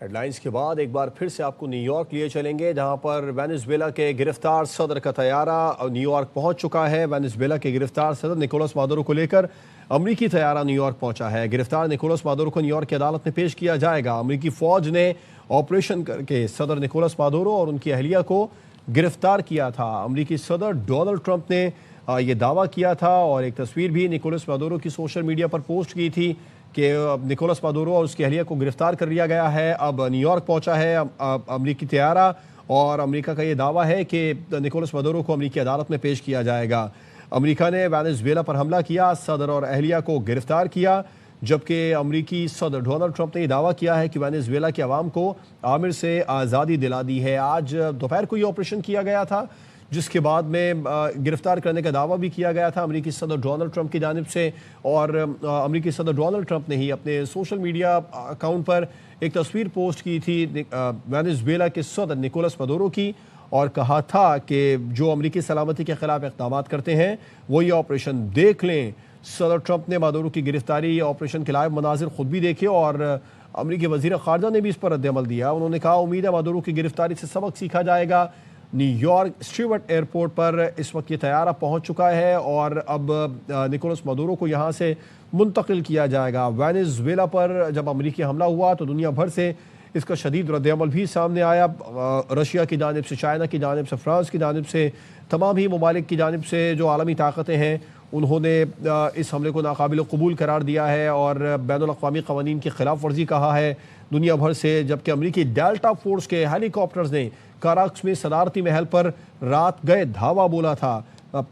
Head lines کے بعد ایک بار پھر سے آپ کو نیو یارک لیے چلیں گے، جہاں پر وینزویلا کے گرفتار صدر کا طیارہ نیو یارک پہنچ چکا ہے۔ وینزویلا کے گرفتار صدر نکولس مادورو کو لے کر امریکی طیارہ نیو یارک پہنچا ہے۔ گرفتار نکولس مادورو کو نیو یارک کی عدالت میں پیش کیا جائے گا۔ امریکی فوج نے آپریشن کر کے صدر نکولس مادورو اور ان کی اہلیہ کو گرفتار کیا تھا۔ امریکی صدر ڈونلڈ ٹرمپ نے یہ دعویٰ کیا تھا اور ایک تصویر بھی نکولس مادورو کی سوشل میڈیا پر پوسٹ کی تھی کہ نکولس مادورو اور اس کی اہلیہ کو گرفتار کر لیا گیا ہے۔ اب نیو یارک پہنچا ہے امریکی طیارہ، اور امریکہ کا یہ دعویٰ ہے کہ نکولس مادورو کو امریکی عدالت میں پیش کیا جائے گا۔ امریکہ نے وینزویلا پر حملہ کیا، صدر اور اہلیہ کو گرفتار کیا، جبکہ امریکی صدر ڈونلڈ ٹرمپ نے یہ دعویٰ کیا ہے کہ وینزویلا کے عوام کو عامر سے آزادی دلا دی ہے۔ آج دوپہر کو یہ آپریشن کیا گیا تھا، جس کے بعد میں گرفتار کرنے کا دعویٰ بھی کیا گیا تھا امریکی صدر ڈونلڈ ٹرمپ کی جانب سے، اور امریکی صدر ڈونلڈ ٹرمپ نے ہی اپنے سوشل میڈیا اکاؤنٹ پر ایک تصویر پوسٹ کی تھی وینزویلا کے صدر نکولس مادورو کی، اور کہا تھا کہ جو امریکی سلامتی کے خلاف اقدامات کرتے ہیں وہ یہ آپریشن دیکھ لیں۔ صدر ٹرمپ نے مادورو کی گرفتاری آپریشن کے لائیو مناظر خود بھی دیکھے، اور امریکی وزیر خارجہ نے بھی اس پر رد عمل دیا۔ انہوں نے کہا امید ہے مادورو کی گرفتاری سے سبق سیکھا جائے گا۔ نیو یارک اسٹیورٹ ایئرپورٹ پر اس وقت یہ طیارہ پہنچ چکا ہے، اور اب نکولس مادورو کو یہاں سے منتقل کیا جائے گا۔ وینزویلا پر جب امریکی حملہ ہوا تو دنیا بھر سے اس کا شدید رد عمل بھی سامنے آیا۔ رشیا کی جانب سے، چائنا کی جانب سے، فرانس کی جانب سے، تمام ہی ممالک کی جانب سے جو عالمی طاقتیں ہیں انہوں نے اس حملے کو ناقابل قبول قرار دیا ہے اور بین الاقوامی قوانین کی خلاف ورزی کہا ہے دنیا بھر سے، جبکہ امریکی ڈیلٹا فورس کے ہیلی کاپٹرز نے کاراکس میں صدارتی محل پر رات گئے دھاوا بولا تھا۔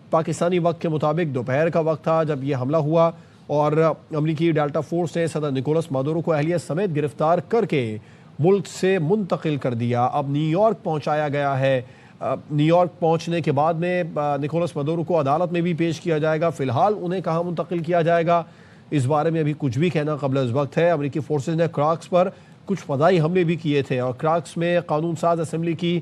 پاکستانی وقت کے مطابق دوپہر کا وقت تھا جب یہ حملہ ہوا، اور امریکی ڈیلٹا فورس نے صدر نکولس مادورو کو اہلیہ سمیت گرفتار کر کے ملک سے منتقل کر دیا۔ اب نیو یارک پہنچایا گیا ہے۔ نیو یارک پہنچنے کے بعد میں نکولس مادورو کو عدالت میں بھی پیش کیا جائے گا۔ فی الحال انہیں کہاں منتقل کیا جائے گا اس بارے میں ابھی کچھ بھی کہنا قبل از وقت ہے۔ امریکی فورسز نے کراکس پر کچھ فضائی حملے بھی کیے تھے، اور کراکس میں قانون ساز اسمبلی کی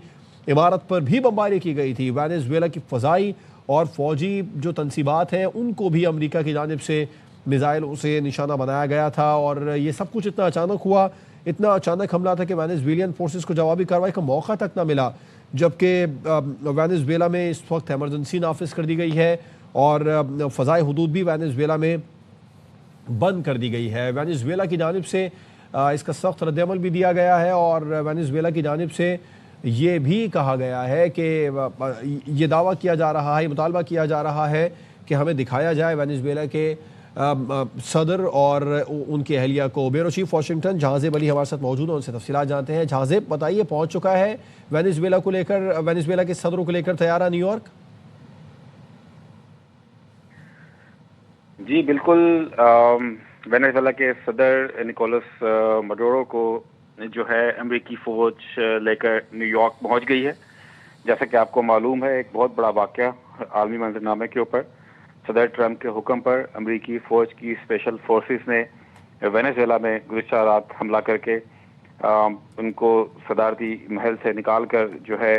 عمارت پر بھی بمباری کی گئی تھی۔ وینزویلا کی فضائی اور فوجی جو تنصیبات ہیں ان کو بھی امریکہ کی جانب سے میزائلوں سے نشانہ بنایا گیا تھا، اور یہ سب کچھ اتنا اچانک ہوا، اتنا اچانک حملہ تھا کہ وینزویلین فورسز کو جوابی کارروائی کا موقع تک نہ ملا، جبکہ وینزویلا میں اس وقت ایمرجنسی نافذ کر دی گئی ہے، اور فضائی حدود بھی وینزویلا میں بند کر دی گئی ہے۔ وینزویلا کی جانب سے اس کا سخت رد عمل بھی دیا گیا ہے، اور وینزویلا کی جانب سے یہ بھی کہا گیا ہے کہ یہ دعویٰ کیا جا رہا ہے، یہ مطالبہ کیا جا رہا ہے کہ ہمیں دکھایا جائے وینزویلا کے صدر اور ان کی اہلیہ کو۔ بیورو چیف واشنگٹن جہازیب علی ہمارے ساتھ موجود ہیں، ان سے تفصیلات جانتے ہیں۔ جہازیب بتائیے، پہنچ چکا ہے وینزویلا کو لے کر، وینزویلا کے صدر کو لے کر طیارہ نیو یارک؟ جی بالکل، وینزویلا کے صدر نکولس مادورو کو جو ہے امریکی فوج لے کر نیو یارک پہنچ گئی ہے۔ جیسا کہ آپ کو معلوم ہے، ایک بہت بڑا واقعہ عالمی منظرنامے کے اوپر صدر ٹرمپ کے حکم پر امریکی فوج کی اسپیشل فورسز نے وینزویلا میں گزشتہ رات حملہ کر کے ان کو صدارتی محل سے نکال کر جو ہے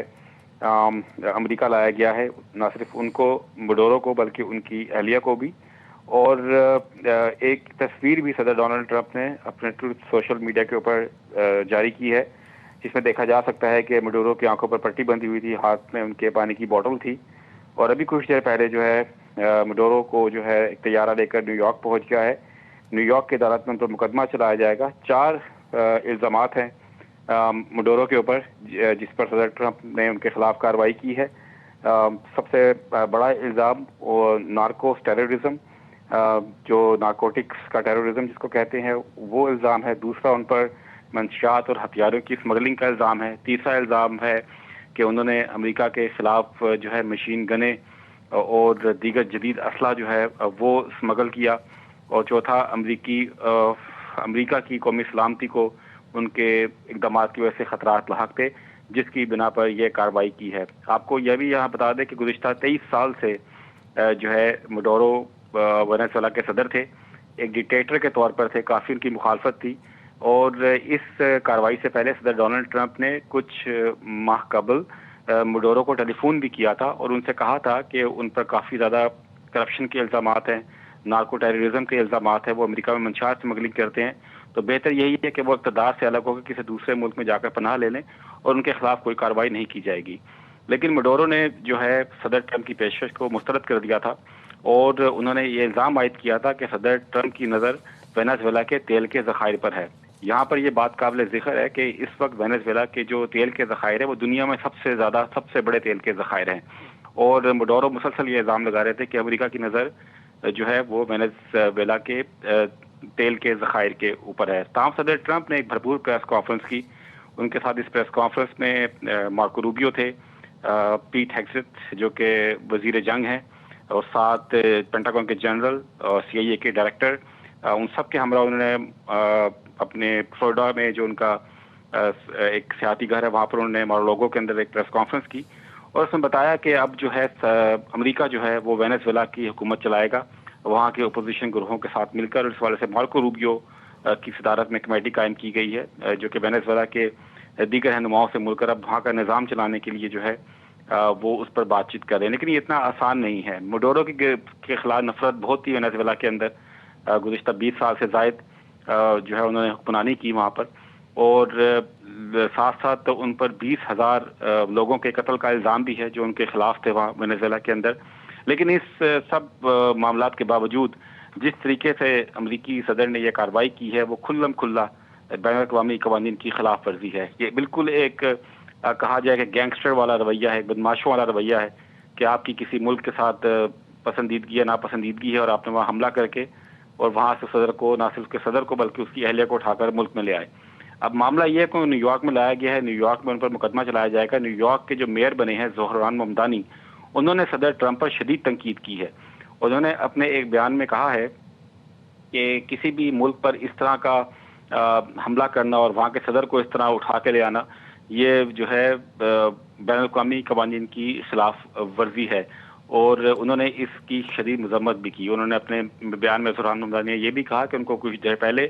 امریکہ لایا گیا ہے۔ نہ صرف ان کو، مادورو کو، بلکہ ان کی اہلیہ کو بھی۔ اور ایک تصویر بھی صدر ڈونلڈ ٹرمپ نے اپنے ٹروتھ سوشل میڈیا کے اوپر جاری کی ہے، جس میں دیکھا جا سکتا ہے کہ مادورو کی آنکھوں پر پٹی بندھی ہوئی تھی، ہاتھ میں ان کے پانی کی بوتل تھی، اور ابھی کچھ دیر پہلے جو ہے مادورو کو جو ہے ایک طیارہ لے کر نیو یارک پہنچ گیا ہے۔ نیو یارک کی عدالت میں ان پر مقدمہ چلایا جائے گا۔ 4 الزامات ہیں مادورو کے اوپر جس پر صدر ٹرمپ نے ان کے خلاف کارروائی کی ہے۔ سب سے بڑا الزام نارکوس ٹیررزم، جو نارکوٹکس کا ٹیررزم جس کو کہتے ہیں، وہ الزام ہے۔ دوسرا ان پر منشیات اور ہتھیاروں کی اسمگلنگ کا الزام ہے۔ تیسرا الزام ہے کہ انہوں نے امریکہ کے خلاف جو ہے مشین گنیں اور دیگر جدید اسلحہ جو ہے وہ اسمگل کیا، اور چوتھا امریکہ کی قومی سلامتی کو ان کے اقدامات کی وجہ سے خطرات لاحق تھے، جس کی بنا پر یہ کارروائی کی ہے۔ آپ کو یہ بھی یہاں بتا دیں کہ گزشتہ 23 سال سے جو ہے مادورو وینزویلا کے صدر تھے، ایک ڈکٹیٹر کے طور پر تھے، کافی ان کی مخالفت تھی، اور اس کارروائی سے پہلے صدر ڈونلڈ ٹرمپ نے کچھ ماہ قبل مادورو کو ٹیلی فون بھی کیا تھا اور ان سے کہا تھا کہ ان پر کافی زیادہ کرپشن کے الزامات ہیں، نارکو ٹیررزم کے الزامات ہیں، وہ امریکہ میں منشیات اسمگلنگ کرتے ہیں، تو بہتر یہی ہے کہ وہ اقتدار سے الگ ہو کے کسی دوسرے ملک میں جا کر پناہ لے لیں اور ان کے خلاف کوئی کارروائی نہیں کی جائے گی. لیکن مڈورو نے جو ہے صدر ٹرمپ کی پیشکش کو مسترد کر دیا تھا اور انہوں نے یہ الزام عائد کیا تھا کہ صدر ٹرمپ کی نظر وینزویلا کے تیل کے ذخائر پر ہے. یہاں پر یہ بات قابل ذکر ہے کہ اس وقت وینزویلا کے جو تیل کے ذخائر ہیں وہ دنیا میں سب سے بڑے تیل کے ذخائر ہیں، اور مڈورو مسلسل یہ الزام لگا رہے تھے کہ امریکہ کی نظر جو ہے وہ وینزویلا کے تیل کے ذخائر کے اوپر ہے. تاہم صدر ٹرمپ نے ایک بھرپور پریس کانفرنس کی. ان کے ساتھ اس پریس کانفرنس میں مارکو روبیو تھے، پیٹ ہیگزٹ جو کہ وزیر جنگ ہیں، اور ساتھ پینٹاگون کے جنرل اور CIA کے ڈائریکٹر، ان سب کے ہمراہ انہوں نے اپنے فلوریڈا میں جو ان کا ایک سیاحتی گھر ہے وہاں پر انہوں نے مارولوگو کے اندر ایک پریس کانفرنس کی، اور اس میں بتایا کہ اب جو ہے امریکہ جو ہے وہ وینزویلا کی حکومت چلائے گا وہاں کے اپوزیشن گروہوں کے ساتھ مل کر. اس والے سے مارکو روبیو کی صدارت میں کمیٹی قائم کی گئی ہے جو کہ وینزویلا کے دیگر رہنماؤں سے مل کر اب وہاں کا نظام چلانے کے لیے جو ہے وہ اس پر بات چیت کر رہے ہیں. لیکن یہ اتنا آسان نہیں ہے. مڈورو کے خلاف نفرت بہت تھی وینزویلا کے اندر، گزشتہ 20 سال سے زائد جو ہے انہوں نے حکمرانی کی وہاں پر، اور ساتھ ساتھ ان پر 20,000 لوگوں کے قتل کا الزام بھی ہے جو ان کے خلاف تھے وہاں وینزویلا کے اندر. لیکن اس سب معاملات کے باوجود جس طریقے سے امریکی صدر نے یہ کارروائی کی ہے وہ کھلم کھلا بین الاقوامی قوانین کی خلاف ورزی ہے. یہ بالکل ایک کہا جائے کہ گینگسٹر والا رویہ ہے، بدماشوں والا رویہ ہے کہ آپ کی کسی ملک کے ساتھ پسندیدگی یا ناپسندیدگی ہے اور آپ نے وہاں حملہ کر کے اور وہاں سے صدر کو، نہ صرف کے صدر کو بلکہ اس کی اہلیہ کو اٹھا کر ملک میں لے آئے. اب معاملہ یہ ہے کہ نیو یارک میں لایا گیا ہے، نیو یارک میں ان پر مقدمہ چلایا جائے گا. نیو یارک کے جو میئر بنے ہیں زہران ممدانی، انہوں نے صدر ٹرمپ پر شدید تنقید کی ہے. انہوں نے اپنے ایک بیان میں کہا ہے کہ کسی بھی ملک پر اس طرح کا حملہ کرنا اور وہاں کے صدر کو اس طرح اٹھا کے لے آنا یہ جو ہے بین الاقوامی قوانین کی خلاف ورزی ہے، اور انہوں نے اس کی شدید مذمت بھی کی. انہوں نے اپنے بیان میں زہران ممدانی نے یہ بھی کہا کہ ان کو کچھ دیر پہلے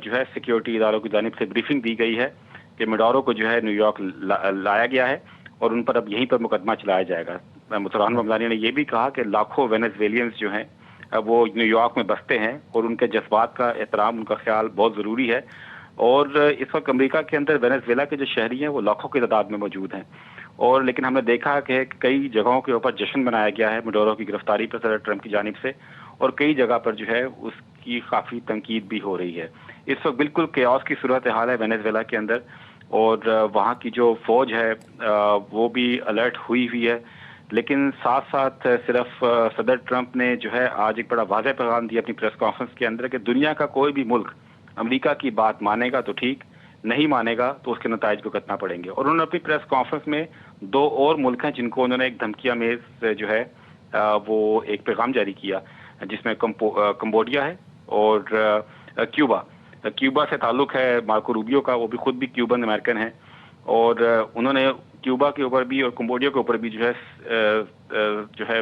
جو ہے سیکیورٹی اداروں کی جانب سے بریفنگ دی گئی ہے کہ مڈورو کو جو ہے نیو یارک لایا گیا ہے اور ان پر اب یہیں پر مقدمہ چلایا جائے گا. زہران ممدانی نے یہ بھی کہا کہ لاکھوں وینزویلینز جو ہیں وہ نیو یارک میں بستے ہیں اور ان کے جذبات کا احترام، ان کا خیال بہت ضروری ہے. اور اس وقت امریکہ کے اندر وینزویلا کے جو شہری ہیں وہ لاکھوں کی تعداد میں موجود ہیں، اور لیکن ہم نے دیکھا کہ کئی جگہوں کے اوپر جشن منایا گیا ہے مڈورو کی گرفتاری پر صدر ٹرمپ کی جانب سے، اور کئی جگہ پر جو ہے اس کی کافی تنقید بھی ہو رہی ہے. اس وقت بالکل کیاس کی صورتحال ہے وینزویلا کے اندر، اور وہاں کی جو فوج ہے وہ بھی الرٹ ہوئی ہے. لیکن ساتھ ساتھ صرف صدر ٹرمپ نے جو ہے آج ایک بڑا واضح پیغام دیا اپنی پریس کانفرنس کے اندر کہ دنیا کا کوئی بھی ملک امریکہ کی بات مانے گا تو ٹھیک، نہیں مانے گا تو اس کے نتائج بھگتنا پڑیں گے. اور انہوں نے اپنی پریس کانفرنس میں 2 اور ملک ہیں جن کو انہوں نے ایک دھمکیہ میز جو ہے وہ ایک پیغام جاری کیا، جس میں کمبوڈیا ہے اور کیوبا سے تعلق ہے مارکو روبیو کا، وہ بھی خود بھی کیوبن امریکن ہیں، اور انہوں نے کیوبا کے اوپر بھی اور کمبوڈیا کے اوپر بھی جو ہے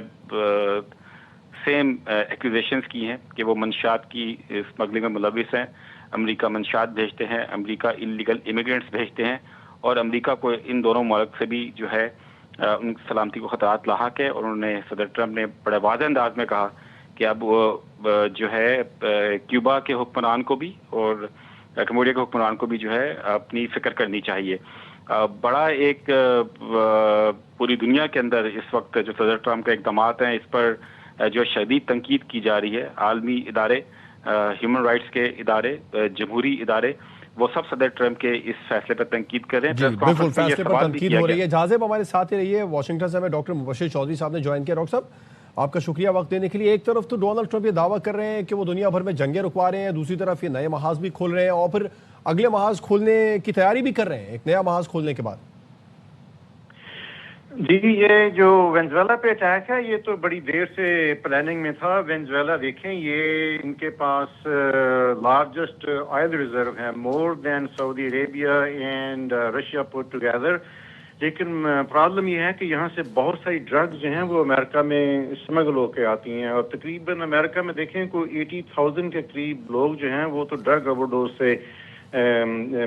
سیم ایکوزیشنز کی ہیں کہ وہ منشیات کی اسمگلنگ میں ملوث ہیں. امریکہ منشیات بھیجتے ہیں، امریکہ انلیگل امیگرینٹس بھیجتے ہیں، اور امریکہ کو ان دونوں ملک سے بھی جو ہے ان کی سلامتی کو خطرات لاحق ہے. اور انہوں نے صدر ٹرمپ نے بڑے واضح انداز میں کہا کہ اب جو ہے کیوبا کے حکمران کو بھی اور کمبوڈیا کے حکمران کو بھی جو ہے اپنی فکر کرنی چاہیے. بڑا ایک پوری دنیا کے اندر اس وقت جو صدر ٹرمپ کے اقدامات ہیں اس پر جو شدید تنقید کی جا رہی ہے. عالمی ادارے، ہیومن رائٹس کے ادارے، جمہوری ادارے، وہ سب صدر ٹرمپ کے اس فیصلے پر تنقید کر رہے ہیں. جی بالکل، فیصلے پر تنقید ہو رہی ہے. جازب ہمارے ساتھ ہی رہیے. واشنگٹن سے ہمیں ڈاکٹر مبشر چودھری صاحب نے جوائن کیا. ڈاکٹر صاحب آپ کا شکریہ وقت دینے کے لیے. ایک طرف تو ڈونلڈ ٹرمپ یہ دعویٰ کر رہے ہیں کہ وہ دنیا بھر میں جنگیں رکوا رہے ہیں، دوسری طرف یہ نئے محاذ بھی کھول رہے ہیں اور پھر اگلے محاذ کھولنے کی تیاری بھی کر رہے ہیں ایک نیا محاذ کھولنے کے بعد. جی یہ جو وینزویلا پہ اٹیک ہے یہ تو بڑی دیر سے پلاننگ میں تھا. وینزویلا دیکھیں یہ ان کے پاس لارجسٹ آئل ریزرو ہے، more than Saudi Arabia and Russia put together. لیکن پرابلم یہ ہے کہ یہاں سے بہت ساری ڈرگز جو ہیں وہ امریکہ میں اسمگل ہو کے آتی ہیں، اور تقریباً امریکہ میں دیکھیں کوئی 80,000 کے قریب لوگ جو ہیں وہ تو ڈرگ اوور ڈوز سے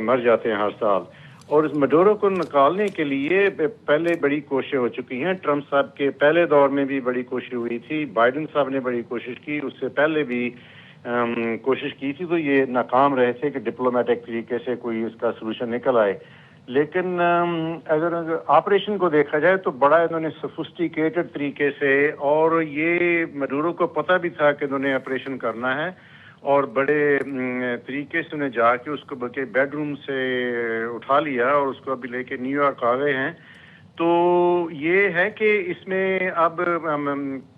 مر جاتے ہیں ہر سال. اور اس مڈورو کو نکالنے کے لیے پہلے بڑی کوششیں ہو چکی ہیں. ٹرمپ صاحب کے پہلے دور میں بھی بڑی کوشش ہوئی تھی، بائیڈن صاحب نے بڑی کوشش کی، اس سے پہلے بھی کوشش کی تھی تو یہ ناکام رہے تھے کہ ڈپلومیٹک طریقے سے کوئی اس کا سلوشن نکل آئے. لیکن اگر آپریشن کو دیکھا جائے تو بڑا انہوں نے سفسٹیکیٹڈ طریقے سے, اور یہ مڈورو کو پتہ بھی تھا کہ انہوں نے آپریشن کرنا ہے, اور بڑے طریقے سے انہیں جا کے اس کو بلکہ بیڈ روم سے اٹھا لیا اور اس کو ابھی لے کے نیو یارک آ گئے ہیں. تو یہ ہے کہ اس میں اب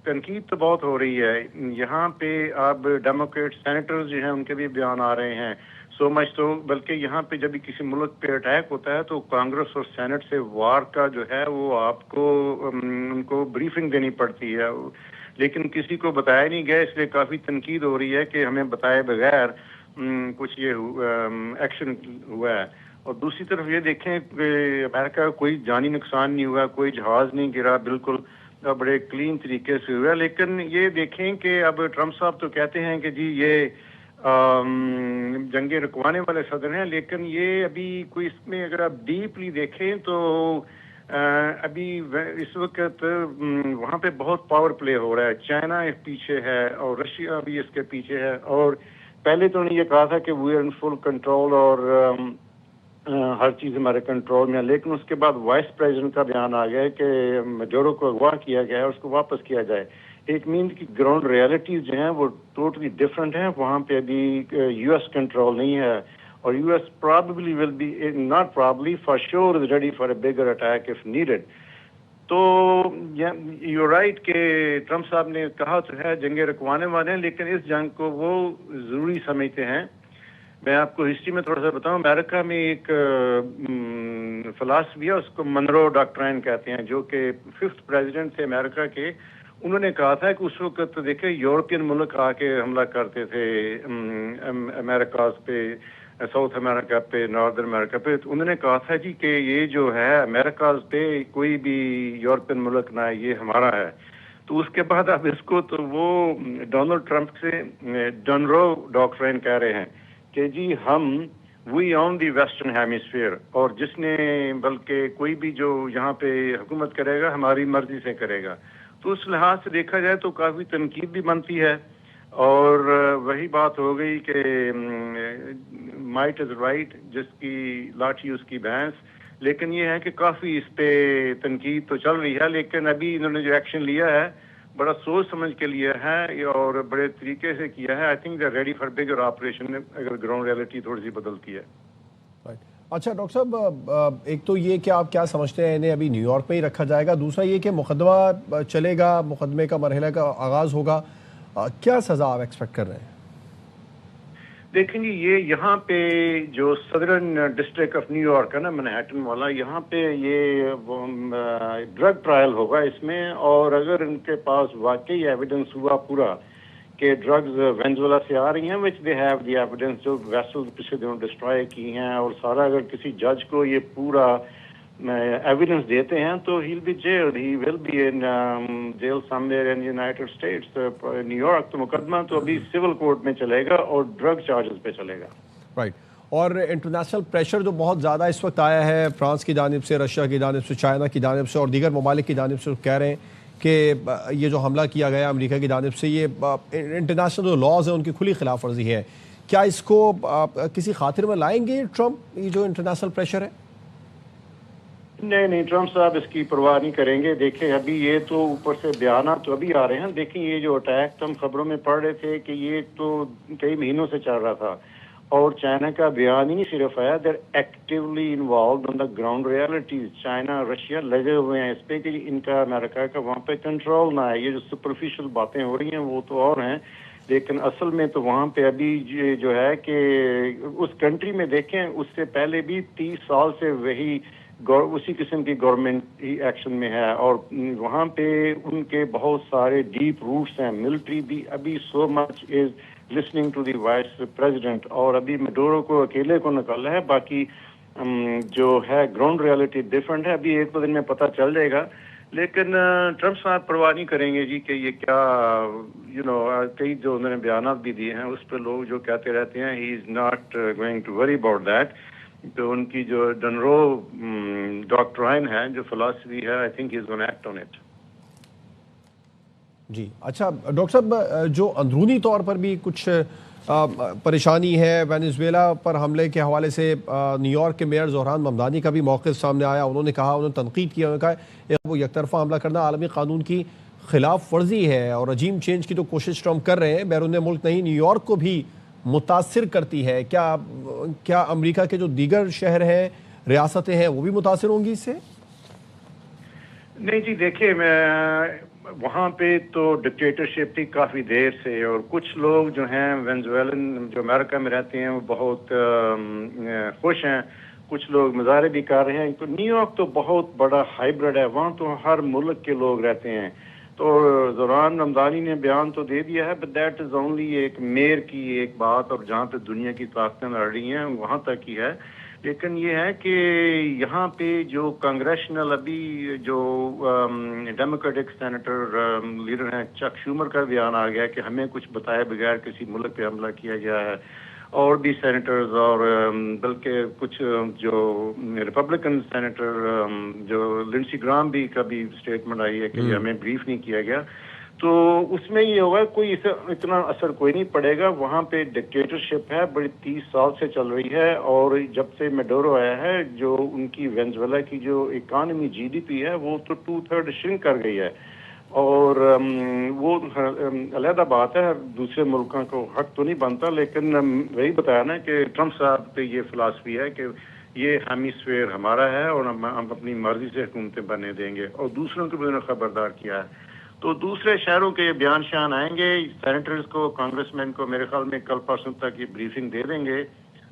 تنقید تو بہت ہو رہی ہے یہاں پہ. اب ڈیموکریٹ سینیٹرز جو ہیں ان کے بھی بیان آ رہے ہیں, سو مچ تو بلکہ یہاں پہ جب بھی کسی ملک پہ اٹیک ہوتا ہے تو کانگریس اور سینٹ سے وار کا جو ہے وہ آپ کو ان کو بریفنگ دینی پڑتی ہے, لیکن کسی کو بتایا نہیں گیا, اس لیے کافی تنقید ہو رہی ہے کہ ہمیں بتائے بغیر کچھ یہ ایکشن ہوا ہے. اور دوسری طرف یہ دیکھیں کہ امریکہ کا کوئی جانی نقصان نہیں ہوا, کوئی جہاز نہیں گرا, بالکل بڑے کلین طریقے سے ہوا. لیکن یہ دیکھیں کہ اب ٹرمپ صاحب تو کہتے ہیں کہ جی یہ جنگیں رکوانے والے صدر ہیں, لیکن یہ ابھی کوئی اس میں اگر آپ ڈیپلی دیکھیں تو ابھی اس وقت وہاں پہ بہت پاور پلے ہو رہا ہے. چائنا ایک پیچھے ہے اور رشیا بھی اس کے پیچھے ہے, اور پہلے تو انہوں نے یہ کہا تھا کہ we are in full control اور ہر چیز ہمارے کنٹرول میں ہے, لیکن اس کے بعد وائس پریزیڈنٹ کا بیان آ گیا ہے کہ مڈورو کو اغوا کیا گیا ہے اور اس کو واپس کیا جائے. ایک مینس کی گراؤنڈ ریالٹیز جو ہیں وہ ٹوٹلی ڈفرینٹ ہیں. وہاں پہ ابھی یو ایس کنٹرول نہیں ہے, اور U S probably will be, not probably, for sure is ready for a bigger attack if needed. تو یو رائٹ کہ ٹرمپ صاحب نے کہا تو ہے جنگیں رکوانے والے ہیں, لیکن اس جنگ کو وہ ضروری سمجھتے ہیں. میں آپ کو ہسٹری میں تھوڑا سا بتاؤں, امریکہ میں ایک فلاسفی ہے, اس کو منرو ڈاکٹرائن کہتے ہیں, جو کہ 5th پریزیڈنٹ تھے امریکہ کے. انہوں نے کہا تھا کہ اس وقت دیکھیں یورپین ملک آ کے حملہ کرتے تھے امریکاز پہ, ساؤتھ امریکہ پہ, ناردرن امریکہ پہ. تو انہوں نے کہا تھا جی کہ یہ جو ہے امریکاز پہ کوئی بھی یورپین ملک نہ ہے, یہ ہمارا ہے. تو اس کے بعد اب اس کو تو وہ ڈونلڈ ٹرمپ سے ڈنرو ڈاکٹرائن کہہ رہے ہیں کہ جی ہم وی آن دی ویسٹرن ہیمیسفیئر, اور جس نے بلکہ کوئی بھی جو یہاں پہ حکومت کرے گا ہماری مرضی سے کرے گا. تو اس لحاظ سے دیکھا جائے تو کافی تنقید بھی بنتی ہے, اور وہی بات ہو گئی کہ مائٹ از رائٹ, جس کی لاٹھی اس کی بھینس. لیکن یہ ہے کہ کافی اس پہ تنقید تو چل رہی ہے, لیکن ابھی انہوں نے جو ایکشن لیا ہے بڑا سوچ سمجھ کے لیا ہے اور بڑے طریقے سے کیا ہے. I think they are ready for bigger operation اگر گراؤنڈ ریئلٹی تھوڑی سی بدلتی ہے. اچھا ڈاکٹر صاحب, ایک تو یہ کہ آپ کیا سمجھتے ہیں انہیں ابھی نیو یارک میں ہی رکھا جائے گا, دوسرا یہ کہ مقدمہ چلے گا, مقدمے کا مرحلہ کا آغاز ہوگا, کیا سزا آپ ایکسپیکٹ کر رہے ہیں؟ دیکھیں جی یہ یہاں پہ جو صدرن ڈسٹرکٹ آف نیو یارک ہے نا, منہیٹن والا, یہاں پہ یہ ڈرگ ٹرائل ہوگا اس میں, اور اگر ان کے پاس واقعی ایویڈنس ہوا پورا کہ ڈرگز وینزویلا سے آ رہی ہیں, وچ دے ہیو دی ایویڈنس, جو ویسلز پچھلے دنوں ڈسٹرائے کی ہیں, اور سارا اگر کسی جج کو یہ پورا ایویڈنس دیتے ہیں تو he'll be jailed, he will be in jail somewhere in United States, New York. تو مقدمہ تو ابھی سول کورٹ میں چلے گا اور ڈرگ چارجز پہ چلے گا. رائٹ. اور انٹرنیشنل پریشر جو بہت زیادہ اس وقت آیا ہے فرانس کی جانب سے, رشیا کی جانب سے, چائنا کی جانب سے اور دیگر ممالک کی جانب سے, کہہ رہے ہیں کہ یہ جو حملہ کیا گیا امریکہ کی جانب سے یہ انٹرنیشنل جو لاز ہیں ان کی کھلی خلاف ورزی ہے. کیا اس کو کسی خاطر میں لائیں گے ٹرمپ, یہ جو انٹرنیشنل پریشر ہے؟ نہیں, ٹرمپ صاحب اس کی پرواہ نہیں کریں گے. دیکھیں ابھی یہ تو اوپر سے بیانات تو ابھی آ رہے ہیں. دیکھیں یہ جو اٹیک تو ہم خبروں میں پڑھ رہے تھے کہ یہ تو کئی مہینوں سے چل رہا تھا, اور چائنا کا بیان ہی نہیں صرف آیا, they actually involved on the ground realities. China Russia لگے ہوئے ہیں اس پہ کہ ان کا امریکہ کا وہاں پہ کنٹرول نہ ہے. یہ جو سپرفیشل باتیں ہو رہی ہیں وہ تو اور ہیں, لیکن اصل میں تو وہاں پہ ابھی جو ہے کہ اس کنٹری میں دیکھیں اس سے پہلے بھی 30 سال سے وہی اسی قسم کی گورنمنٹ ہی ایکشن میں ہے, اور وہاں پہ ان کے بہت سارے ڈیپ روٹس ہیں. ملٹری بھی ابھی so much is listening to the vice president, اور ابھی مڈورو کو اکیلے کو نکالا ہے, باقی جو ہے گراؤنڈ ریالٹی ڈفرینٹ ہے. ابھی ایک دو دن میں پتہ چل جائے گا, لیکن ٹرمپ صاحب پرواہ نہیں کریں گے جی کہ یہ کیا کئی جو انہوں نے بیانات بھی دیے ہیں اس پہ لوگ جو کہتے رہتے ہیں he is not going to worry about that. تو ان کی جو ڈنرو ڈاکٹرائن ہے, جو فلاسفی ہے, I think he is gonna act on it. جی اچھا ڈاکٹر صاحب، جو اندرونی طور پر بھی کچھ پریشانی ہے وینزویلا پر حملے کے حوالے سے، نیو یارک کے میئر زہران ممدانی کا بھی موقف سامنے آیا. انہوں نے کہا، انہوں نے تنقید کیا، انہوں نے کہا وہ یک طرفہ حملہ کرنا عالمی قانون کی خلاف ورزی ہے اور رجیم چینج کی تو کوشش ٹرمپ کر رہے ہیں، بیرون ملک نہیں نیو یارک کو بھی متاثر کرتی ہے. کیا امریکہ کے جو دیگر شہر ہیں، ریاستیں ہیں، وہ بھی متاثر ہوں گی اس سے؟ نہیں جی، دیکھیے میں وہاں پہ تو ڈکٹیٹرشپ تھی کافی دیر سے، اور کچھ لوگ جو ہیں وینزویلن جو امریکہ میں رہتے ہیں وہ بہت خوش ہیں، کچھ لوگ مظاہرے بھی کر رہے ہیں. تو نیو یارک تو بہت بڑا ہائیبرڈ ہے، وہاں تو ہر ملک کے لوگ رہتے ہیں. تو زہران ممدانی نے بیان تو دے دیا ہے، بٹ دیٹ از اونلی ایک میئر کی ایک بات، اور جہاں پہ دنیا کی طاقتیں لڑ رہی ہیں وہاں تک ہی ہے. لیکن یہ ہے کہ یہاں پہ جو کانگریشنل ابھی جو ڈیموکریٹک سینیٹر لیڈر ہیں چک شومر کا بیان آ گیا کہ ہمیں کچھ بتائے بغیر کسی ملک پہ حملہ کیا گیا ہے. اور بھی سینیٹرز اور بلکہ کچھ جو ریپبلکن سینیٹر جو لنسی گرام بھی کا بھی اسٹیٹمنٹ آئی ہے کہ ہمیں بریف نہیں کیا گیا. تو اس میں یہ ہوگا کوئی اتنا اثر کوئی نہیں پڑے گا. وہاں پہ ڈکٹیٹرشپ ہے، بڑی 30 سال سے چل رہی ہے، اور جب سے میڈورو آیا ہے جو ان کی وینزویلا کی جو اکانومی جی ڈی پی ہے وہ تو 2/3 شرنک کر گئی ہے. اور وہ علیحدہ بات ہے، دوسرے ملکوں کو حق تو نہیں بنتا، لیکن وہی بتایا نا کہ ٹرمپ صاحب پہ یہ فلاسفی ہے کہ یہ ہیمیسفیئر ہمارا ہے اور ہم اپنی مرضی سے حکومتیں بننے دیں گے، اور دوسروں کو بھی انہوں نے خبردار کیا ہے. تو دوسرے شہروں کے یہ بیان شان آئیں گے، سینیٹرز کو، کانگریس مین کو میرے خیال میں کل پرسوں تک یہ بریفنگ دے دیں گے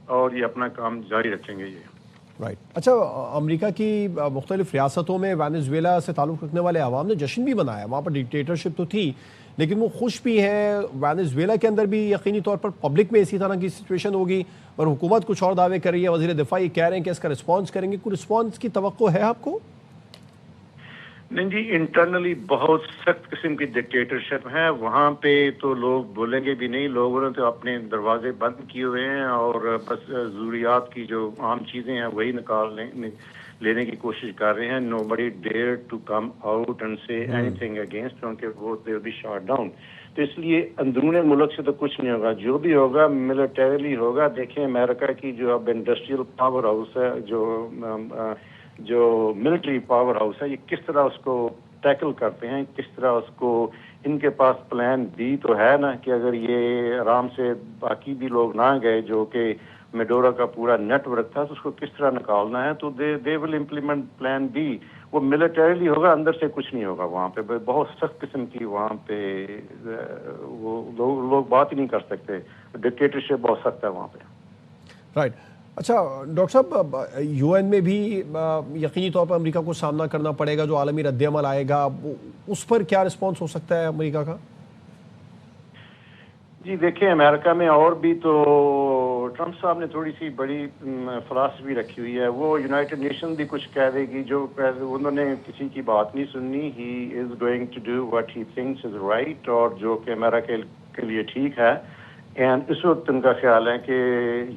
اور یہ اپنا کام جاری رکھیں گے. یہ رائٹ. اچھا، امریکہ کی مختلف ریاستوں میں وینزویلا سے تعلق رکھنے والے عوام نے جشن بھی منایا. وہاں پر ڈکٹیٹرشپ تو تھی لیکن وہ خوش بھی ہیں. وینزویلا کے اندر بھی یقینی طور پر پبلک میں اسی طرح کی سچویشن ہوگی، اور حکومت کچھ اور دعوے کر رہی ہے. وزیر دفاع یہ کہہ رہے ہیں کہ اس کا رسپانس کریں گے. کوئی رسپانس کی توقع ہے آپ کو؟ نہیں جی، انٹرنلی بہت سخت قسم کی ڈکٹیٹرشپ ہے وہاں پہ، تو لوگ بولیں گے بھی نہیں. لوگوں نے تو اپنے دروازے بند کیے ہوئے ہیں اور بس ضروریات کی جو عام چیزیں ہیں وہی لینے کی کوشش کر رہے ہیں. nobody dare to come out and say anything against، کیونکہ وہ they will be shot down. تو اس لیے اندرون ملک سے تو کچھ نہیں ہوگا، جو بھی ہوگا ملٹریلی ہوگا. دیکھیں امریکہ کی جو اب انڈسٹریل پاور ہاؤس ہے، جو ملٹری پاور ہاؤس ہے، یہ کس طرح اس کو ٹیکل کرتے ہیں، کس طرح اس کو، ان کے پاس پلان بی تو ہے نا کہ اگر یہ آرام سے باقی بھی لوگ نہ گئے جو کہ میڈورا کا پورا نیٹ ورک تھا، تو اس کو کس طرح نکالنا ہے. تو دے ول امپلیمنٹ پلان بی. وہ ملٹریلی ہوگا، اندر سے کچھ نہیں ہوگا. وہاں پہ بہت سخت قسم کی وہاں پہ وہ لوگ بات ہی نہیں کر سکتے. ڈکٹیٹرشپ بہت سخت ہے وہاں پہ. رائٹ. اچھا ڈاکٹر صاحب، یو این میں بھی یقینی طور پر امریکہ کو سامنا کرنا پڑے گا جو عالمی رد عمل آئے گا، اس پر کیا رسپانس ہو سکتا ہے امریکہ کا؟ جی دیکھیں، امریکہ میں اور بھی تو ٹرمپ صاحب نے تھوڑی سی بڑی فلاسفی رکھی ہوئی ہے. وہ یونائٹڈ نیشن بھی کچھ کہہ دے گی، جو انہوں نے کسی کی بات نہیں سننی. He is going to do what he thinks is right, اور جو کہ امریکہ کے لیے ٹھیک ہے. اینڈ اس وقت ان کا خیال ہے کہ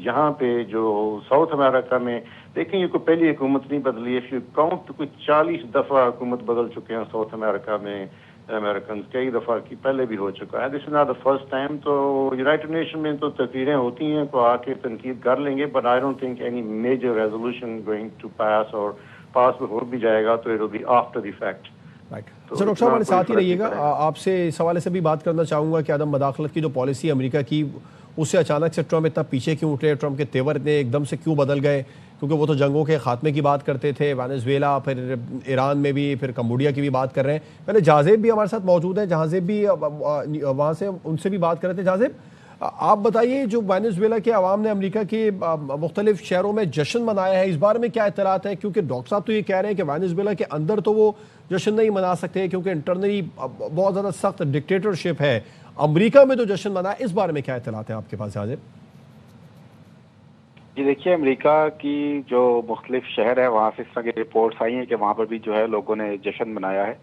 یہاں پہ جو ساؤتھ امریکہ میں، دیکھیں یہ کوئی پہلی حکومت نہیں بدلی ہے. اف یو کاؤنٹ تو کوئی 40 دفعہ حکومت بدل چکے ہیں ساؤتھ امریکہ میں امریکن، کئی دفعہ کی پہلے بھی ہو چکا ہے. This is not the first time. تو یونائٹڈ نیشن میں تو تقریریں ہوتی ہیں تو آ کے تنقید کر لیں گے، but I don't think any major resolution going to pass, اور پاس ہو بھی جائے گا تو it will be after the fact. Sir doctor صاحب ہمارے ساتھ ہی رہیے گا. آپ سے اس حوالے سے بھی بات کرنا چاہوں گا کہ عدم مداخلت کی جو پالیسی امریکہ کی، اس سے اچانک سے ٹرمپ اتنا پیچھے کیوں اٹھے؟ ٹرمپ کے تیور اتنے ایک دم سے کیوں بدل گئے؟ کیونکہ وہ تو جنگوں کے خاتمے کی بات کرتے تھے، وینزویلا، پھر ایران میں بھی، پھر کمبوڈیا کی بھی بات کر رہے ہیں. پہلے جازیب بھی ہمارے ساتھ موجود ہیں، جازیب بھی وہاں سے، ان سے بھی بات کر رہے تھے. جازیب آپ بتائیے، جو وینزویلا کے عوام نے امریکہ کے مختلف شہروں میں جشن منایا ہے، اس بارے میں کیا اطلاعات ہیں؟ کیونکہ ڈاکٹر صاحب تو یہ کہہ رہے ہیں کہ وینزویلا کے اندر تو وہ جشن نہیں منا سکتے کیونکہ انٹرنلی بہت زیادہ سخت ڈکٹیٹرشپ ہے. امریکہ میں جو جشن منایا، اس بارے میں کیا اطلاعات ہیں آپ کے پاس جازیب؟ جی دیکھیے، امریکہ کی جو مختلف شہر ہے وہاں سے اس طرح کی رپورٹس آئی ہیں کہ وہاں پر بھی جو ہے لوگوں نے جشن منایا ہے،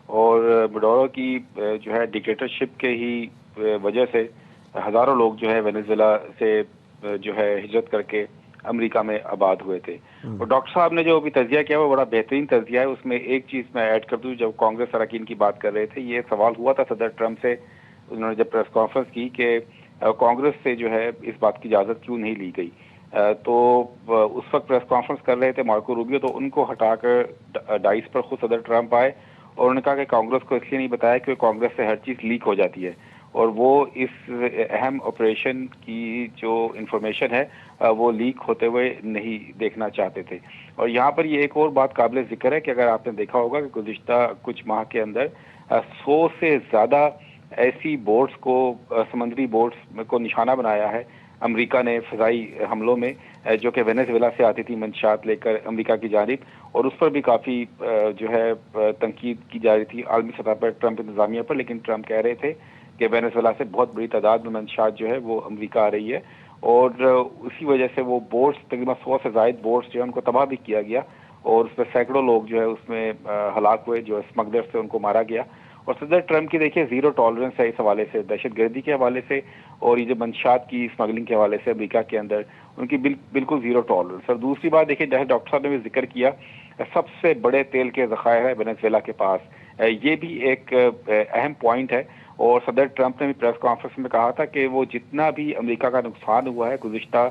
اور میڈورو کی جو ہے ڈکٹیٹرشپ کے ہی وجہ سے ہزاروں لوگ جو ہے وینزویلا سے جو ہے ہجرت کر کے امریکہ میں آباد ہوئے تھے. اور ڈاکٹر صاحب نے جو ابھی تجزیہ کیا وہ بڑا بہترین تجزیہ ہے. اس میں ایک چیز میں ایڈ کر دوں, جب کانگریس اراکین کی بات کر رہے تھے, یہ سوال ہوا تھا صدر ٹرمپ سے, انہوں نے جب پریس کانفرنس کی کہ کانگریس سے جو ہے اس بات کی اجازت کیوں نہیں لی گئی. تو اس وقت پریس کانفرنس کر رہے تھے مارکو روبیو, تو ان کو ہٹا کر ڈائس پر خود صدر ٹرمپ آئے اور انہوں نے کہا کہ کانگریس کو اس لیے نہیں بتایا کہ کانگریس سے ہر چیز لیک ہو جاتی ہے, اور وہ اس اہم آپریشن کی جو انفارمیشن ہے وہ لیک ہوتے ہوئے نہیں دیکھنا چاہتے تھے. اور یہاں پر یہ ایک اور بات قابل ذکر ہے کہ اگر آپ نے دیکھا ہوگا کہ گزشتہ کچھ ماہ کے اندر 100 سے زیادہ ایسی بوٹس کو, سمندری بوٹس کو نشانہ بنایا ہے امریکہ نے فضائی حملوں میں, جو کہ وینیزویلا سے آتی تھی منشیات لے کر امریکہ کی جانب, اور اس پر بھی کافی جو ہے تنقید کی جا رہی تھی عالمی سطح پر ٹرمپ انتظامیہ پر. لیکن ٹرمپ کہہ رہے تھے کہ وینیزویلا سے بہت بڑی تعداد میں منشیات جو ہے وہ امریکہ آ رہی ہے, اور اسی وجہ سے وہ بوٹس تقریباً 100 سے زائد بوٹس جو ہے ان کو تباہ بھی کیا گیا, اور اس میں سینکڑوں لوگ جو ہے اس میں ہلاک ہوئے, جو اسمگلر سے ان کو مارا گیا. اور صدر ٹرمپ کی دیکھیے زیرو ٹالرنس ہے اس حوالے سے, دہشت گردی کے حوالے سے اور یہ جو منشیات کی اسمگلنگ کے حوالے سے امریکہ کے اندر ان کی بالکل زیرو ٹالرنس. اور دوسری بات دیکھیے, جیسے ڈاکٹر صاحب نے بھی ذکر کیا, سب سے بڑے تیل کے ذخائر ہے وینیزویلا کے پاس, یہ بھی ایک اہم پوائنٹ ہے. اور صدر ٹرمپ نے بھی پریس کانفرنس میں کہا تھا کہ وہ جتنا بھی امریکہ کا نقصان ہوا ہے گزشتہ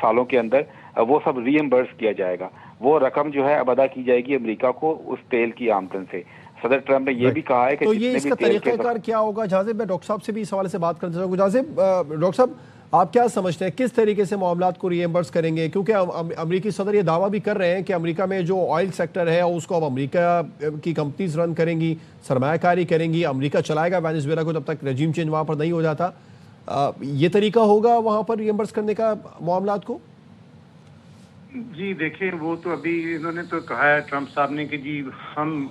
سالوں کے اندر وہ سب ری ایمبرس کیا جائے گا, وہ رقم جو ہے اب ادا کی جائے گی امریکہ کو اس تیل کی آمدن سے. صدر ٹرمپ نے یہ بھی کہا ہے کہ تو یہ اس کا طریقہ کار کیا ہوگا؟ جازب, میں ڈاکٹر صاحب سے بھی اس حوالے سے بات کرنا چاہوں گا. جازب, ڈاکٹر صاحب آپ کیا سمجھتے ہیں کس طریقے سے معاملات کو ری ایمبرس کریں گے؟ کیونکہ امریکی صدر یہ دعویٰ بھی کر رہے ہیں کہ امریکہ میں جو آئل سیکٹر ہے اس کو اب امریکہ کی کمپنیز رن کریں گی, سرمایہ کاری کریں گی, امریکہ چلائے گا وینیزویلا کو جب تک رجیم چینج وہاں پر نہیں ہو جاتا. یہ طریقہ ہوگا وہاں پر ری ایمبرس کرنے کا معاملات کو؟ جی دیکھیں, وہ تو ابھی انہوں نے تو کہا ہے ٹرمپ صاحب نے کہ جی ہم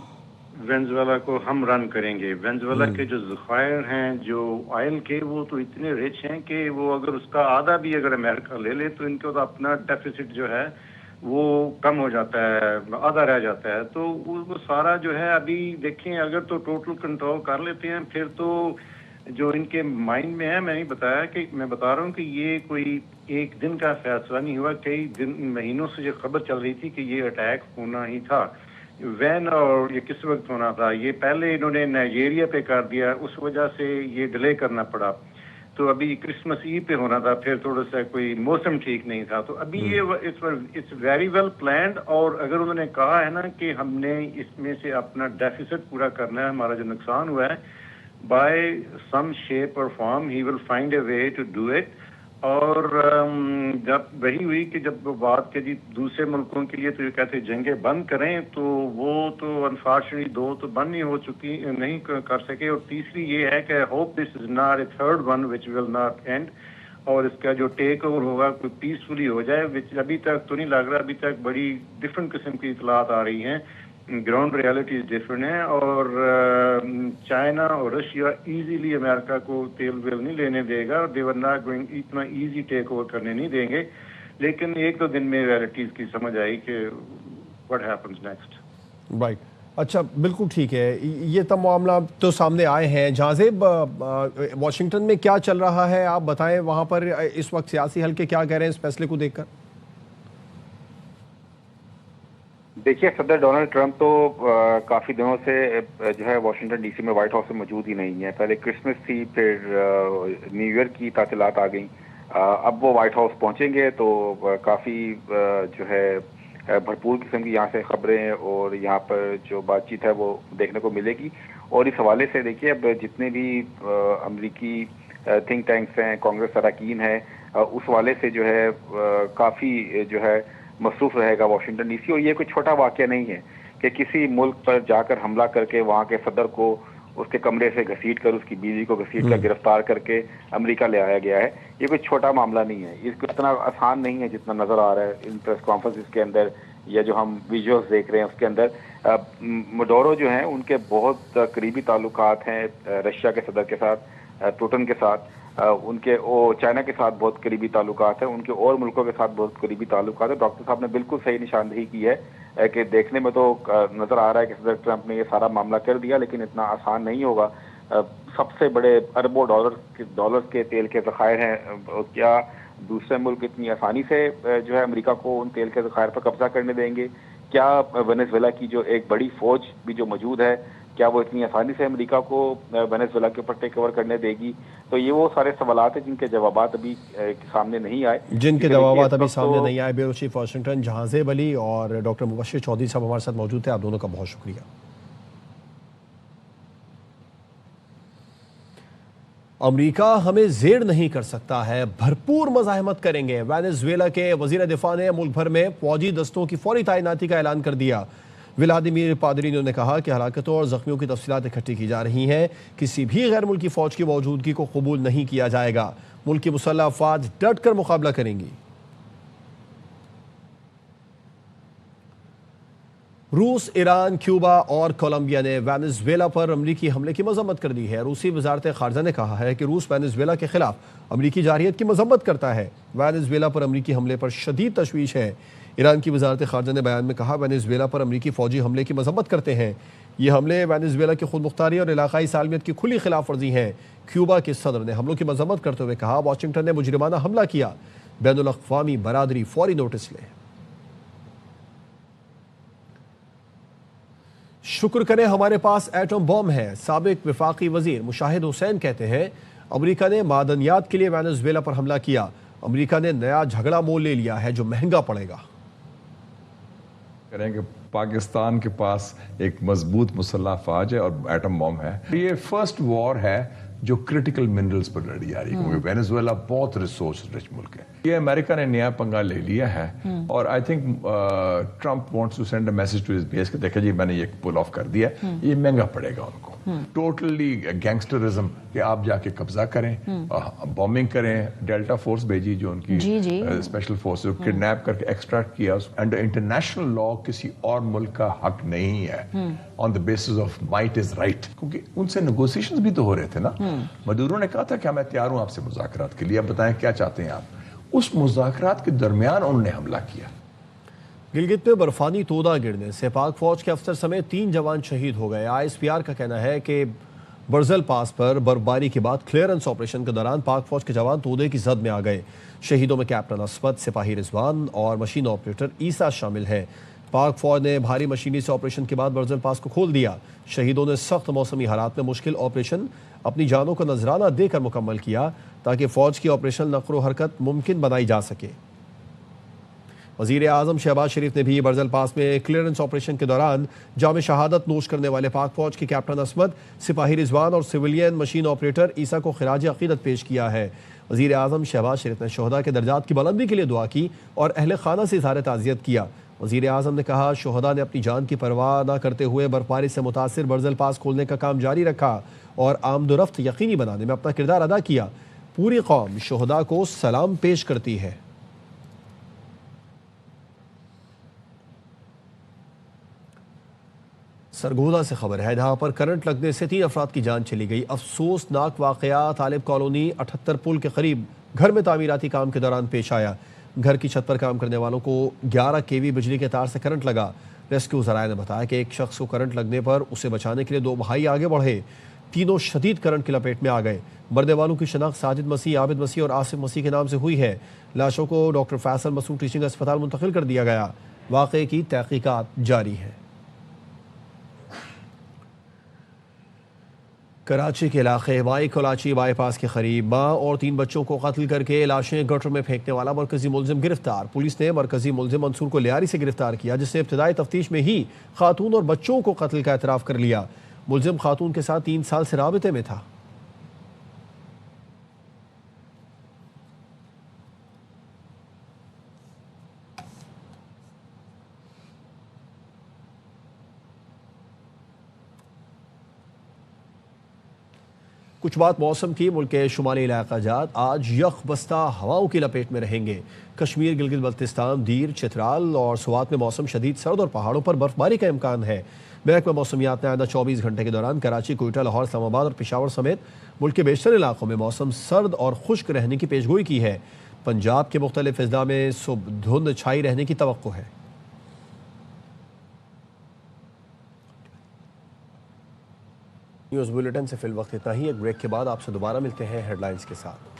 وینزویلا کو ہم رن کریں گے. وینزویلا کے جو ذخائر ہیں جو آئل کے, وہ تو اتنے رچ ہیں کہ وہ اگر اس کا آدھا بھی اگر امریکہ لے لے تو ان کو تو اپنا ڈیفیسٹ جو ہے وہ کم ہو جاتا ہے, آدھا رہ جاتا ہے. تو وہ سارا جو ہے ابھی دیکھیں اگر تو ٹوٹل کنٹرول کر لیتے ہیں پھر تو جو ان کے مائنڈ میں ہے, میں نہیں بتایا کہ میں بتا رہا ہوں کہ یہ کوئی ایک دن کا فیصلہ نہیں ہوا, کئی دن مہینوں سے جو خبر چل رہی تھی کہ یہ اٹیک ہونا ہی تھا. وین اور یہ کس وقت ہونا تھا, یہ پہلے انہوں نے نائجیریا پہ کر دیا, اس وجہ سے یہ ڈیلے کرنا پڑا. تو ابھی کرسمس ای پہ ہونا تھا, پھر تھوڑا سا کوئی موسم ٹھیک نہیں تھا. تو ابھی یہ اٹس ویری ویل پلانڈ. اور اگر انہوں نے کہا ہے نا کہ ہم نے اس میں سے اپنا ڈیفیسٹ پورا کرنا ہے, ہمارا جو نقصان ہوا ہے, بائی سم شیپ اور form he will find a way to do it. اور جب وہی ہوئی کہ جب بات کہ جی دوسرے ملکوں کے لیے تو یہ کہتے جنگیں بند کریں, تو وہ تو انفارچونیٹلی دو تو بند نہیں کر سکے. اور تیسری یہ ہے کہ hope this is not a third one which will not and, اور اس کا جو ٹیک اوور ہوگا کوئی پیسفلی ہو جائے, وچ ابھی تک تو نہیں لگ رہا. ابھی تک بڑی ڈفرینٹ قسم کی اطلاعات آ رہی ہیں, گراؤنڈ ریالٹیز ڈفرینٹ ہیں. اور چائنا اور رشیا ایزیلی امریکہ کو تیل ویل نہیں لینے دے گا, اور دے ور ناٹ گوئنگ اتنا ایزی ٹیک اوور کرنے نہیں دیں گے. لیکن ایک دو دن میں ریالٹیز کی سمجھ آئی کہ واٹ ہیپنز نیکسٹ. رائٹ, اچھا بالکل ٹھیک ہے. یہ تب معاملات تو سامنے آئے ہیں. جازب, واشنگٹن میں کیا چل رہا ہے آپ بتائیں, وہاں پر اس وقت سیاسی حلقے کیا کہہ رہے ہیں اس فیصلے کو دیکھ کر؟ دیکھیے, صدر ڈونلڈ ٹرمپ تو کافی دنوں سے جو ہے واشنگٹن ڈی سی میں وائٹ ہاؤس میں موجود ہی نہیں ہے. پہلے کرسمس تھی, پھر نیو ایئر کی تعطیلات آ گئیں, اب وہ وائٹ ہاؤس پہنچیں گے تو کافی جو ہے بھرپور قسم کی یہاں سے خبریں اور یہاں پر جو بات چیت ہے وہ دیکھنے کو ملے گی. اور اس حوالے سے دیکھیے اب جتنے بھی امریکی تھنک ٹینکس ہیں, کانگریس اراکین ہیں, اس حوالے سے جو ہے کافی جو ہے مصروف رہے گا واشنگٹن ڈی سی. اور یہ کوئی چھوٹا واقعہ نہیں ہے کہ کسی ملک پر جا کر حملہ کر کے وہاں کے صدر کو اس کے کمرے سے گھسیٹ کر, اس کی بیوی کو گھسیٹ کر گرفتار کر کے امریکہ لے آیا گیا ہے. یہ کوئی چھوٹا معاملہ نہیں ہے, اس کو اتنا آسان نہیں ہے جتنا نظر آ رہا ہے ان پریس کانفرنس کے اندر یا جو ہم ویژوز دیکھ رہے ہیں اس کے اندر. مڈورو جو ہیں ان کے بہت قریبی تعلقات ہیں رشیا کے صدر کے ساتھ, پوٹن کے ساتھ, ان کے چائنا کے ساتھ بہت قریبی تعلقات ہیں, ان کے اور ملکوں کے ساتھ بہت قریبی تعلقات ہیں. ڈاکٹر صاحب نے بالکل صحیح نشاندہی کی ہے کہ دیکھنے میں تو نظر آ رہا ہے کہ صدر ٹرمپ نے یہ سارا معاملہ کر دیا, لیکن اتنا آسان نہیں ہوگا. سب سے بڑے اربوں ڈالر کے تیل کے ذخائر ہیں, کیا دوسرے ملک اتنی آسانی سے جو ہے امریکہ کو ان تیل کے ذخائر پر قبضہ کرنے دیں گے؟ کیا وینیزویلا کی جو ایک بڑی فوج بھی جو موجود ہے کیا وہ اتنی آسانی سے امریکہ کو وینیزویلا کے اوپر ٹیک اوور کرنے دے گی؟ تو یہ وہ سارے سوالات ہیں جن کے جوابات ابھی سامنے نہیں آئے، جن کے جوابات ابھی سامنے نہیں آئے۔ بیورو چیف واشنگٹن جہانزیب علی اور ڈاکٹر مبشر چودھری صاحب ہمارے ساتھ موجود تھے، آپ دونوں کا بہت شکریہ۔ امریکہ ہمیں زیر نہیں کر سکتا ہے، بھرپور مزاحمت کریں گے۔ وینیزویلا کے وزیر دفاع نے ملک بھر میں فوجی دستوں کی فوری تعیناتی کا اعلان کر دیا۔ ولادیمیر پادرینو نے کہا کہ ہلاکتوں اور زخمیوں کی تفصیلات اکٹھی کی جا رہی ہیں، کسی بھی غیر ملکی فوج کی موجودگی کو قبول نہیں کیا جائے گا۔ ملک کی مسلح افواج ڈٹ کر مقابلہ کریں گی۔ روس، ایران، کیوبا اور کولمبیا نے وینیزویلا پر امریکی حملے کی مذمت کر دی ہے۔ روسی وزارت خارجہ نے کہا ہے کہ روس وینیزویلا کے خلاف امریکی جارحیت کی مذمت کرتا ہے۔ وینیزویلا پر امریکی حملے پر شدید تشویش ہے۔ ایران کی وزارت خارجہ نے بیان میں کہا وینیزویلا پر امریکی فوجی حملے کی مذمت کرتے ہیں۔ یہ حملے وینیزویلا کی خود مختاری اور علاقائی سالمیت کی کھلی خلاف ورزی ہیں۔ کیوبا کے صدر نے حملوں کی مذمت کرتے ہوئے کہا واشنگٹن نے مجرمانہ حملہ کیا، بین الاقوامی برادری فوری نوٹس لے۔ شکر کریں ہمارے پاس ایٹم بم ہے، سابق وفاقی وزیر مشاہد حسین کہتے ہیں امریکہ نے معدنیات کے لیے وینیزویلا پر حملہ کیا، امریکہ نے نیا جھگڑا مول لے لیا ہے جو مہنگا پڑے گا۔ کریں کہ پاکستان کے پاس ایک مضبوط مسلح افواج ہے اور ایٹم بم ہے۔ یہ فرسٹ وار ہے جو کرٹیکل منرلز پر لڑی جا رہی ہے، کیونکہ وینیزویلا بہت ریسورس رچ ملک ہے۔ یہ امریکہ نے نیا پنگا لے لیا ہے اور I think Trump wants to send a message to his base کہ دیکھیں جی میں نے یہ پل آف کر دیا، یہ مہنگا پڑے گا ان کو۔ ٹوٹلی گینگسٹرزم کہ آپ جا کے قبضہ کریں، بومنگ کریں، ڈیلٹا فورس بھیجی جو ان کی اسپیشل فورس کڈنیپ کر کے ایکسٹریکٹ کیا، انڈر انٹرنیشنل لا کسی اور ملک کا حق نہیں ہے on the basis of might is right, کیونکہ ان سے نیگوسیشنز بھی تو ہو رہے تھے نا۔ مدورو نے کہا تھا کہ میں تیار ہوں آپ سے مذاکرات کے لیے، اب بتائیں کیا چاہتے ہیں آپ۔ اس مذاکرات کے درمیان انہوں نے حملہ کیا۔ گلگت میں برفانی تودہ گرنے سے پاک فوج کے افسر سمیت 3 جوان شہید ہو گئے۔ ISPR کا کہنا ہے کہ برزل پاس پر برفباری کے بعد کلیئرنس آپریشن کے دوران پاک فوج کے جوان تودے کی زد میں آ گئے۔ شہیدوں میں کیپٹن عصمت، سپاہی رضوان اور مشین آپریٹر عیسیٰ شامل ہیں۔ پاک فوج نے بھاری مشینری سے آپریشن کے بعد برزل پاس کو کھول دیا۔ شہیدوں نے سخت موسمی حالات میں مشکل آپریشن اپنی جانوں کو نذرانہ دے کر مکمل کیا تاکہ فوج کی آپریشن نقل و حرکت ممکن بنائی جا سکے۔ وزیر اعظم شہباز شریف نے بھی برزل پاس میں کلیئرنس آپریشن کے دوران جام شہادت نوش کرنے والے پاک فوج کے کیپٹن عصمت، سپاہی رضوان اور سویلین مشین آپریٹر عیسیٰ کو خراج عقیدت پیش کیا ہے۔ وزیر اعظم شہباز شریف نے شہداء کے درجات کی بلندی کے لیے دعا کی اور اہل خانہ سے اظہار تعزیت کیا۔ وزیر اعظم نے کہا شہداء نے اپنی جان کی پرواہ نہ کرتے ہوئے برفباری سے متاثر برزل پاس کھولنے کا کام جاری رکھا اور آمد و رفت یقینی بنانے میں اپنا کردار ادا کیا۔ پوری قوم شہداء کو سلام پیش کرتی ہے۔ سرگودا سے خبر ہے جہاں پر کرنٹ لگنے سے 3 افراد کی جان چلی گئی۔ افسوسناک واقعہ طالب کالونی 78 پل کے قریب گھر میں تعمیراتی کام کے دوران پیش آیا۔ گھر کی چھت پر کام کرنے والوں کو 11 kV بجلی کے تار سے کرنٹ لگا۔ ریسکیو ذرائع نے بتایا کہ ایک شخص کو کرنٹ لگنے پر اسے بچانے کے لیے 2 بھائی آگے بڑھے، تینوں شدید کرنٹ کی لپیٹ میں آ گئے۔ مرنے والوں کی شناخت ساجد مسیح، عابد مسیح اور آصف مسیح کے نام سے ہوئی ہے۔ لاشوں کو ڈاکٹر فیصل مسعود ٹیچنگ اسپتال منتقل کر دیا گیا۔ واقعے کی تحقیقات جاری ہیں۔ کراچی کے علاقے مائی کلاچی بائی پاس کے قریب ماں اور 3 بچوں کو قتل کر کے لاشیں گٹر میں پھینکنے والا مرکزی ملزم گرفتار۔ پولیس نے مرکزی ملزم منصور کو لیاری سے گرفتار کیا جس نے ابتدائی تفتیش میں ہی خاتون اور بچوں کو قتل کا اعتراف کر لیا۔ ملزم خاتون کے ساتھ 3 سال سے رابطے میں تھا۔ کچھ بات موسم کی۔ ملک کے شمالی علاقہ جات آج یخ بستہ ہواؤں کی لپیٹ میں رہیں گے۔ کشمیر، گلگت بلتستان، دیر، چترال اور سوات میں موسم شدید سرد اور پہاڑوں پر برفباری کا امکان ہے۔ محکمہ موسمیات نے آئندہ 24 گھنٹے کے دوران کراچی، کوئٹہ، لاہور، اسلام آباد اور پشاور سمیت ملک کے بیشتر علاقوں میں موسم سرد اور خشک رہنے کی پیشگوئی کی ہے۔ پنجاب کے مختلف اضلاع میں صبح دھند چھائی رہنے کی توقع ہے۔ نیوز بلیٹن سے فی الوقت اتنا ہی۔ ایک بریک کے بعد آپ سے دوبارہ ملتے ہیں ہیڈ لائنز کے ساتھ۔